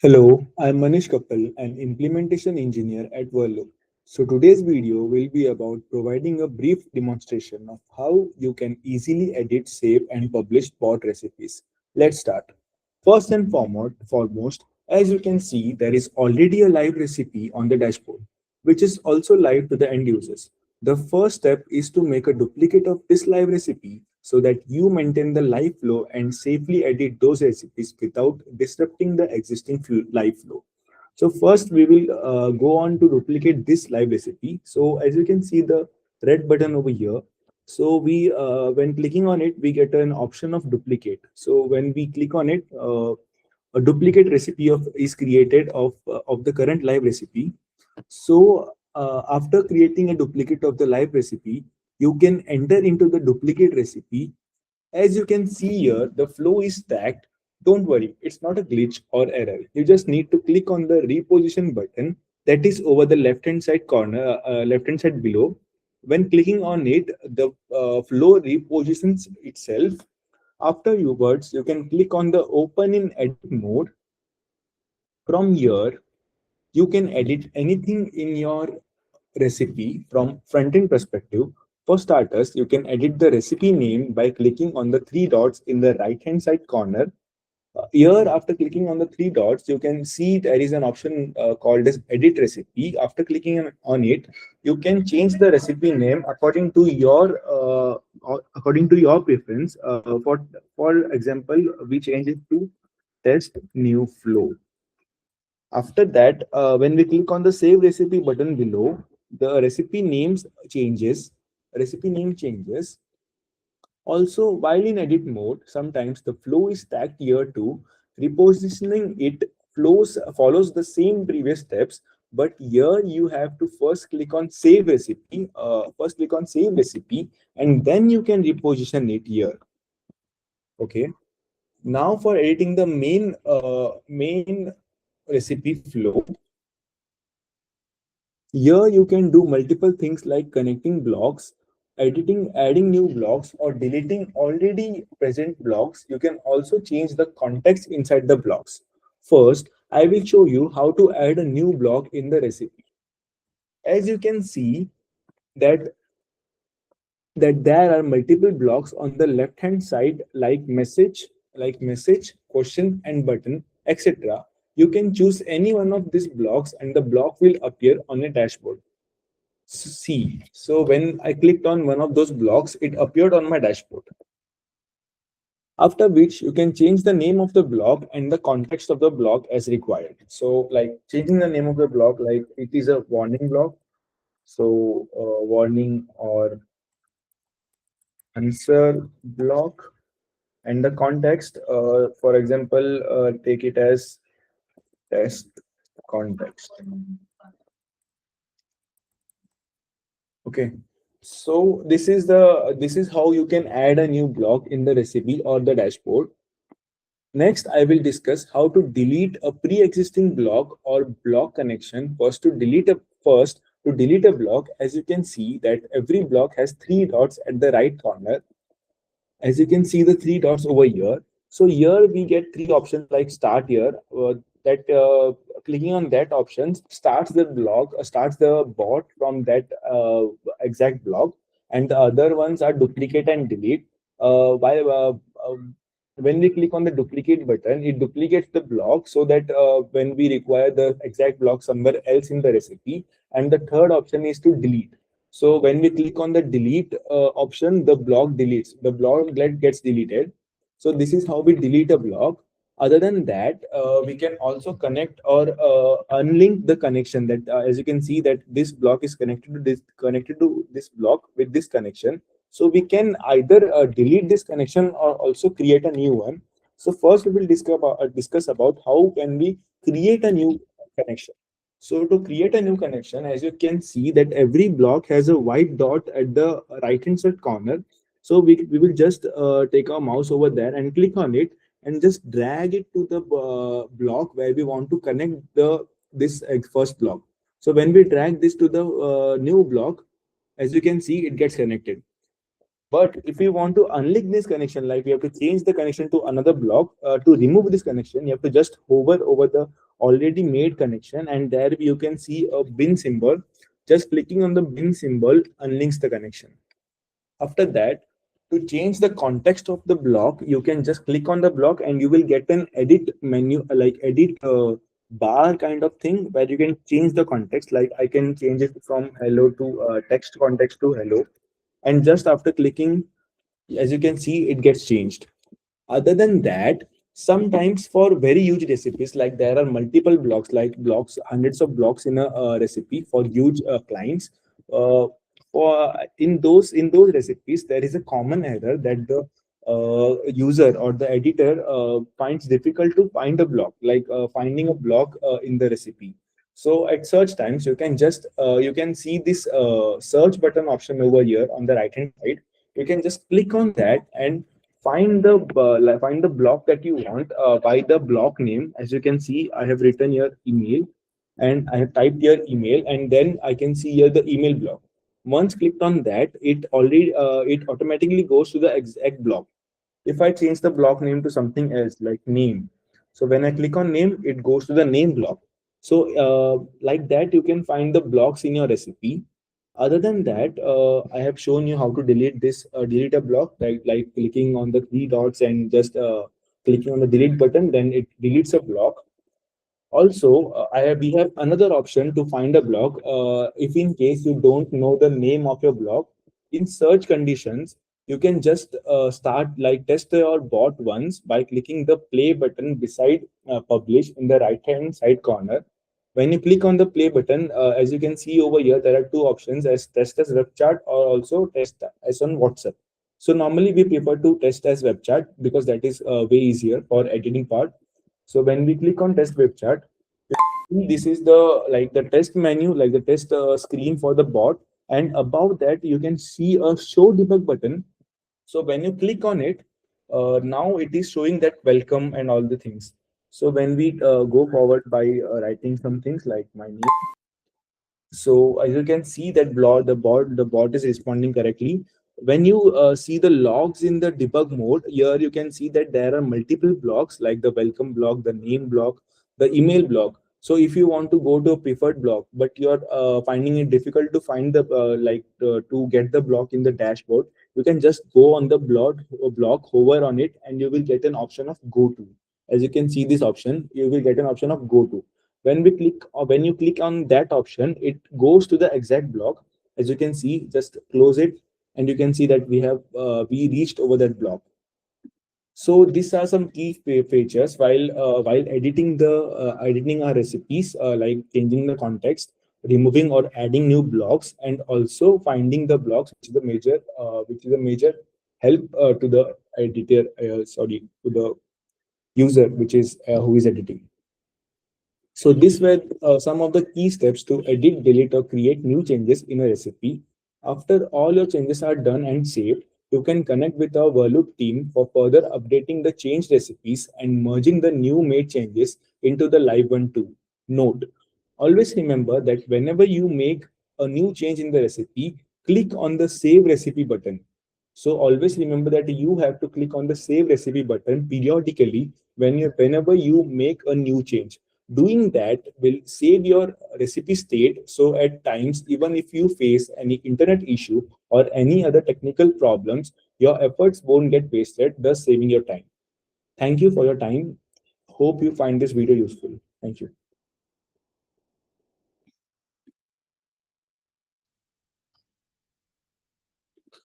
Hello, I'm Manish Kappal, an implementation engineer at Verloop. So today's video will be about providing a brief demonstration of how you can easily edit, save, and publish bot recipes. Let's start. First and foremost, as you can see, there is already a live recipe on the dashboard, which is also live to the end users. The first step is to make a duplicate of this live recipe so that you maintain the live flow and safely edit those recipes without disrupting the existing live flow. So first we will go on to duplicate this live recipe. So as you can see the red button over here. So when clicking on it, we get an option of duplicate. So when we click on it, a duplicate recipe is created of the current live recipe. So after creating a duplicate of the live recipe, you can enter into the duplicate recipe. As you can see here, the flow is stacked. Don't worry, it's not a glitch or error. You just need to click on the reposition button that is over the left hand side corner, left hand side below. When clicking on it, the flow repositions itself. Afterwards, you can click on the open in edit mode. From here, you can edit anything in your recipe from front-end perspective. For starters, you can edit the recipe name by clicking on the three dots in the right-hand side corner. Here, after clicking on the three dots, you can see there is an option called as Edit Recipe. After clicking on it, you can change the recipe name according to your preference. For example, we change it to Test New Flow. After that, when we click on the Save Recipe button below, the recipe name changes. Also, while in edit mode, sometimes the flow is stacked here too. Repositioning it follows the same previous steps, but here you have to first click on Save Recipe. And then you can reposition it here. Okay. Now for editing the main recipe flow, here you can do multiple things like connecting blocks, adding new blocks, or deleting already present blocks. You can also change the context inside the blocks. First, I will show you how to add a new block in the recipe. As you can see that there are multiple blocks on the left hand side like message, question, and button, etc. You can choose any one of these blocks and the block will appear on a dashboard. See, so when I clicked on one of those blocks, it appeared on my dashboard. After which you can change the name of the block and the context of the block as required. So like changing the name of the block, like it is a warning block. So warning or answer block, and the context, for example, take it as test context. Okay. So this is how you can add a new block in the recipe or the dashboard. Next, I will discuss how to delete a pre-existing block or block connection. First to delete a block, as you can see that every block has three dots at the right corner. As you can see the three dots over here. So here we get three options like start here. That Clicking on that option starts the bot from that exact block, and the other ones are duplicate and delete. While When we click on the duplicate button, it duplicates the block so that when we require the exact block somewhere else in the recipe. And the third option is to delete. So when we click on the delete option, the block deletes. The block gets deleted. So this is how we delete a block. Other than that, we can also connect or unlink the connection. That as you can see that this block is connected to this block with this connection. So we can either delete this connection or also create a new one. So first we will discuss about how can we create a new connection. So to create a new connection, as you can see that every block has a white dot at the right hand side corner. So we will just take our mouse over there and click on it and just drag it to the block where we want to connect this first block. So when we drag this to the new block, as you can see, it gets connected. But if you want to unlink this connection, like we have to change the connection to another block, to remove this connection, you have to just hover over the already made connection, and there you can see a bin symbol. Just clicking on the bin symbol unlinks the connection. After that, to change the context of the block, you can just click on the block and you will get an edit menu, like edit bar kind of thing, where you can change the context. Like I can change it from hello to text context to hello. And just after clicking, as you can see, it gets changed. Other than that, sometimes for very huge recipes, like there are multiple blocks, like blocks, hundreds of blocks in a recipe for huge clients. Uh, for in those recipes, there is a common error that the user or the editor finds difficult to find a block, like finding a block in the recipe. So at search times, you can see this search button option over here on the right hand side. You can just click on that and find the block that you want by the block name. As you can see, I have written your email and I have typed your email, and then I can see here the email block. Once clicked on that, it automatically goes to the exact block. If I change the block name to something else like name, so when I click on name, it goes to the name block. So like that, you can find the blocks in your recipe. Other than that, I have shown you how to delete a block, like clicking on the three dots and just clicking on the delete button, then it deletes a block. Also, we have another option to find a block. If in case you don't know the name of your block, in search conditions, you can just start like test your bot once by clicking the play button beside publish in the right hand side corner. When you click on the play button, as you can see over here, there are two options as test as web chat or also test as on WhatsApp. So normally we prefer to test as web chat because that is way easier for editing part. So when we click on test web chat, this is the test menu, like the test screen for the bot, and above that you can see a show debug button. So when you click on it, now it is showing that welcome and all the things. So when we go forward by writing some things like my name, so as you can see that the bot is responding correctly. When you see the logs in the debug mode, here you can see that there are multiple blocks like the welcome block, the name block, the email block. So if you want to go to a preferred block, but you're finding it difficult to find the to get the block in the dashboard, you can just go on the block, hover on it, and you will get an option of go to. As you can see this option, you will get an option of go to. When you click on that option, it goes to the exact block. As you can see, just close it, and you can see that we reached over that block. So these are some key features while editing our recipes, like changing the context, removing or adding new blocks, and also finding the blocks, which is a major help to the editor, to the user, which is who is editing. So these were some of the key steps to edit, delete, or create new changes in a recipe. After all your changes are done and saved, you can connect with our Verloop team for further updating the changed recipes and merging the new made changes into the live one too. Note, always remember that whenever you make a new change in the recipe, click on the Save Recipe button. So always remember that you have to click on the Save Recipe button periodically whenever you make a new change. Doing that will save your recipe state. So at times, even if you face any internet issue or any other technical problems, your efforts won't get wasted, thus saving your time. Thank you for your time. Hope you find this video useful. Thank you.